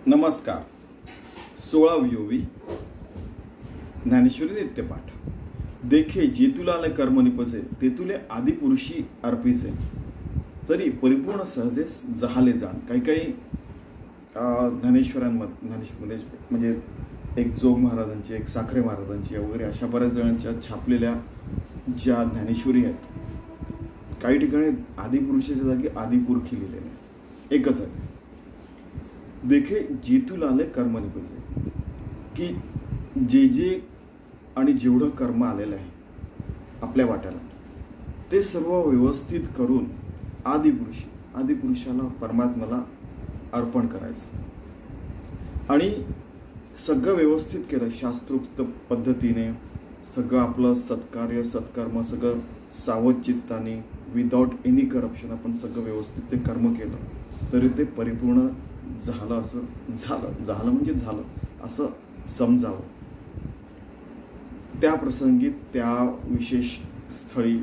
नमस्कार. 16 योवी ज्ञानेश्वरी नित्यपाठ. देखे जे तुला आले कर्म निपजे ते तुले आदिपुरुषी अर्पिचे तरी परिपूर्ण सहजे जहाले जाण. काही काही ज्ञानेश्वरांमध्ये म्हणजे एक जोग महाराजांची, एक साखरे महाराजांची वगैरे अशा बऱ्याच जणांच्या छापलेल्या ज्या ज्ञानेश्वरी आहेत, काही ठिकाणी आदिपुरुषाच्या जागी आदिपुरखी लिहिलेले आहे. एकच आहे. देखे जे तुला आले कर्म निपजे, की जे आणि जेवढं कर्म आलेलं आहे आपल्या वाट्याला ते सर्व व्यवस्थित करून आदिपुरुषाला परमात्म्याला अर्पण करायचं आणि सगळं व्यवस्थित केलं शास्त्रोक्त पद्धतीने. सगळं आपलं सत्कार्य सत्कर्म सगळं सावध चित्ताने विदाउट एनी करप्शन आपण सगळं व्यवस्थित ते कर्म केलं तरी ते परिपूर्ण झालं. असं झालं म्हणजे झालं असं समजावं. त्या प्रसंगी, त्या विशेष स्थळी,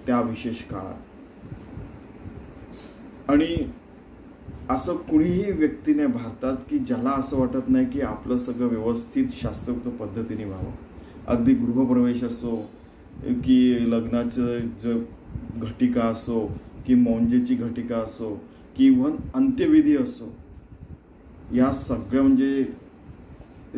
त्या विशेष काळात. आणि असं कुणीही व्यक्ती नाही भारतात की ज्याला असं वाटत नाही की आपलं सगळं व्यवस्थित शास्त्रोक्त पद्धतीने व्हावं. अगदी गृहप्रवेश असो की लग्नाचं ज घटिका असो की मौंजेची घटिका असो की इव्हन अंत्यविधी असो, या सगळ्या म्हणजे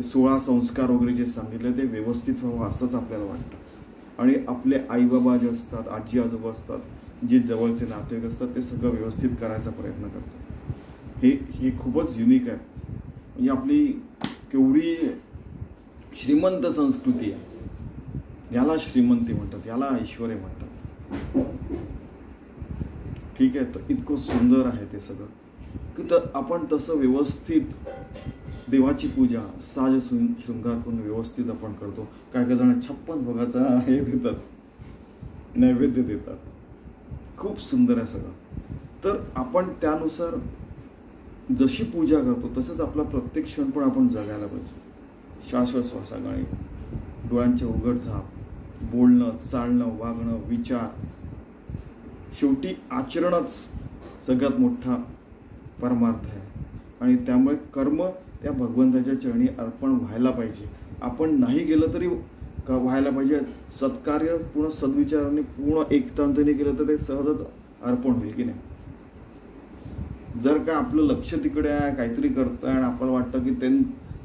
16 संस्कार वगैरे जे सांगितले ते व्यवस्थित व्हावं असंच आपल्याला वाटतं. आणि आपले आईबाबा जे असतात, आजी आजोबा असतात, जे जवळचे नातेवाईक असतात, ते सगळं व्यवस्थित करायचा प्रयत्न करतात. हे खूपच युनिक आहे. म्हणजे आपली केवढी श्रीमंत संस्कृती आहे. याला श्रीमंती म्हणतात, याला ऐश्वर्य म्हणतात. ठीक आहे. तर इतकं सुंदर आहे ते सगळं की तर आपण तसं व्यवस्थित देवाची पूजा साज शृंगार करून व्यवस्थित आपण करतो. काय काय जण 56 भोगाचा हे देतात, नैवेद्य देतात. खूप सुंदर आहे सगळं. तर आपण त्यानुसार जशी पूजा करतो तसंच आपला प्रत्येक क्षण पण आपण जगायला पाहिजे. श्वासोच्छ्वासाने डोळ्यांचे उघडझाप, बोलणं, चालणं, वागणं, विचार, शेवटी आचरणच सगळ्यात मोठा परमार्थ आहे. आणि त्यामुळे कर्म त्या भगवंताच्या चरणी अर्पण व्हायला पाहिजे. आपण नाही केलं तरी व्हायला पाहिजे. सत्कार्य पूर्ण सद्विचाराने पूर्ण एकतांतीने केलं तर ते सहजच अर्पण होईल की नाही. जर का आपलं लक्ष तिकडे आहे, काहीतरी करतं आणि आपल्याला वाटतं की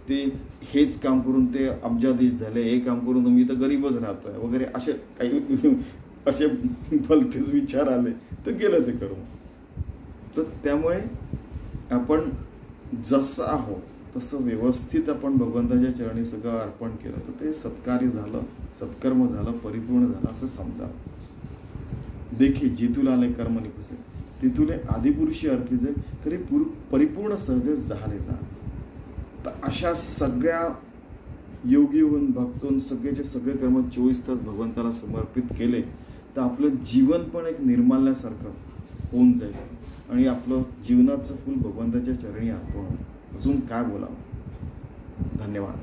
ते हेच काम करून ते अब्जाधीश झाले, हे काम करून तुम्ही तर गरीबच राहतोय वगैरे असे काही असे भलतेच विचार आले तर गेलं ते कर्म. तर त्यामुळे आपण जसं आहोत तसं व्यवस्थित आपण भगवंताच्या चरणी सगळं अर्पण केलं तर ते सत्कार्य झालं, सत्कर्म झालं, परिपूर्ण झालं असं समजावं. देखे जे तुला आले कर्म निपजे ते तुले आदिपुरुषी अर्पिजे तरी परिपूर्ण सहजे झाले जा. तर अशा सगळ्या योगी होऊन भक्त होऊन सगळेचे सगळे कर्म 24 तास भगवंताला समर्पित केले तर आपलं जीवन पण एक निर्माल्यासारखं होऊन जाईल आणि आपलं जीवनाचं फुल भगवंताच्या चरणी अर्पण. अजून काय बोलावं. धन्यवाद.